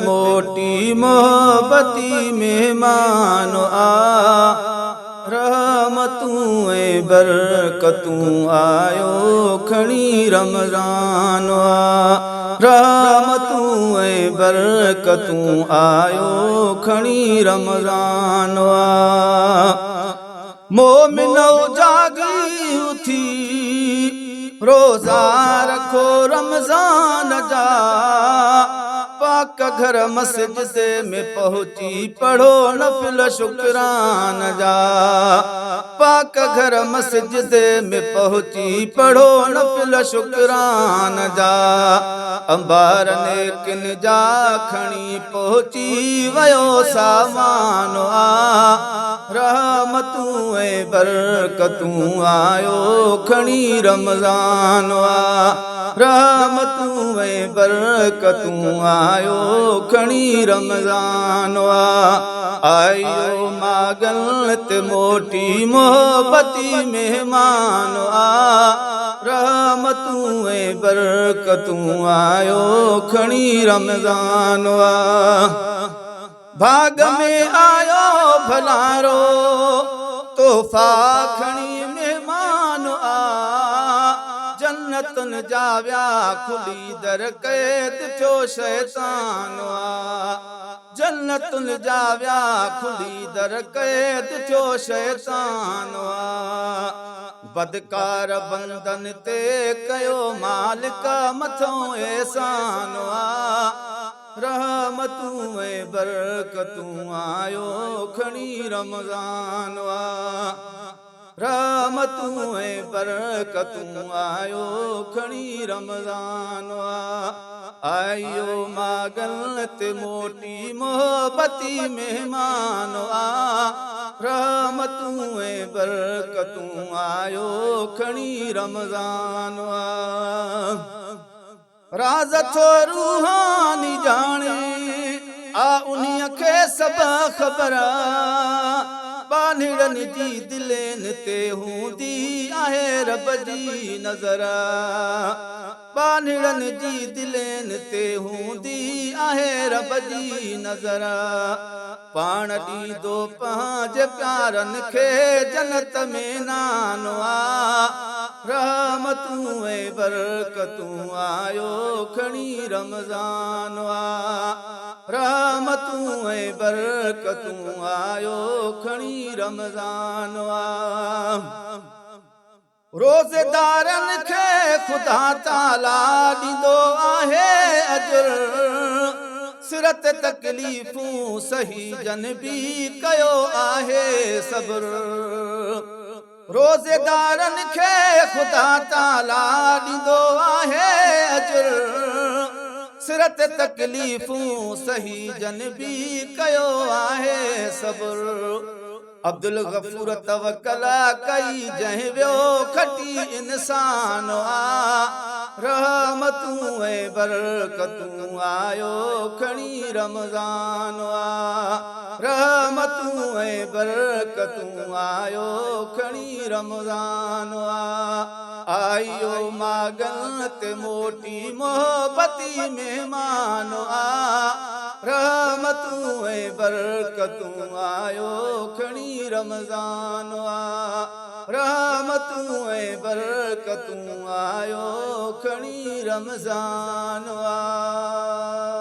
मोटी मोहब्बती मेहमान आ रहमतूं ऐं बरकतूं आयो खणी रमज़ान आ रहमतूं ऐं बरकतूं आयो खणी रमज़ान आ मोमिनो जागी उथी रोज़ा रखो रमज़ान जा पाक घर मस्जिद में पहुंची पढ़ो नफिल शुक्रान जा पाक घर मस्जिद में पहुंची पढ़ो नफिल शुक्रान जा अंबार ने किन जा खणी पहुंची वयो सामान आ रहमतूं ऐं बरकतूं आयो खणी रमज़ान आ रहमतूं ऐं बरकतूं आयो खणी रमज़ान आयो मागल ते मोटी मोहब्बती मेहमान आ रहमतूं ऐं बरकतूं आयो खणी रमज़ान भाग में आयो भलारो तोहफ़ा खणी मेहमान आ जन्नतुन जा विया खुली दर कैद थियो शैतान आ जन्नतुन जा विया खुली दर कैद थियो शैतान आ बदकार बंदन ते कयो मालिक मथों एहसान आ रहमतूं ऐं बरकतूं आयो खणी रमज़ान आ रहमतूं ऐं बरकतूं आयो खणी रमज़ान आयो मागल ते मोटी मोहब्बती मेहमान आ रहमतूं ऐं बरकतूं आयो खणी रमज़ान राज़ थो रूहानी जाने आ उन्हीअ खे सभु ख़बर बानिड़नि जी दिलनि ते हूंदी आहे रब जी नज़र बानिड़नि जी दिलनि ते हूंदी आहे रब जी नज़र पाण ॾींदो पंहिंजे प्यारनि खे जन्नत में नानो आ रहमतूं ऐं बरकतूं आयो खणी रमज़ान आ रहमतूं ऐं बरकतूं आयो खणी रमज़ान आ रोज़ेदारनि खे ख़ुदा ताला ॾींदो आहे अजर सिरत तकलीफ़ूं सही जन बि कयो आहे सब्र रोज़ेदारनि खे ख़ुदा ताला ॾींदो आहे अजर सिरत तकलीफ़ूं सही जन बि कयो आहे सब्र अब्दुल गफूर तवक्कल कई जंहिं वियो खटी इंसान आ रहमतूं ऐं बरकतूं आयो खणी रमज़ान आ रहमतूं ऐं बरकतूं आयो खणी रमज़ान आयो मागल ते मोटी मोहब्बती मेहमान आ रहमतूं ऐं बरकतूं आयो खणी रमज़ान आ रहमतूं ऐं बरकतूं आयो खणी रमज़ान आ।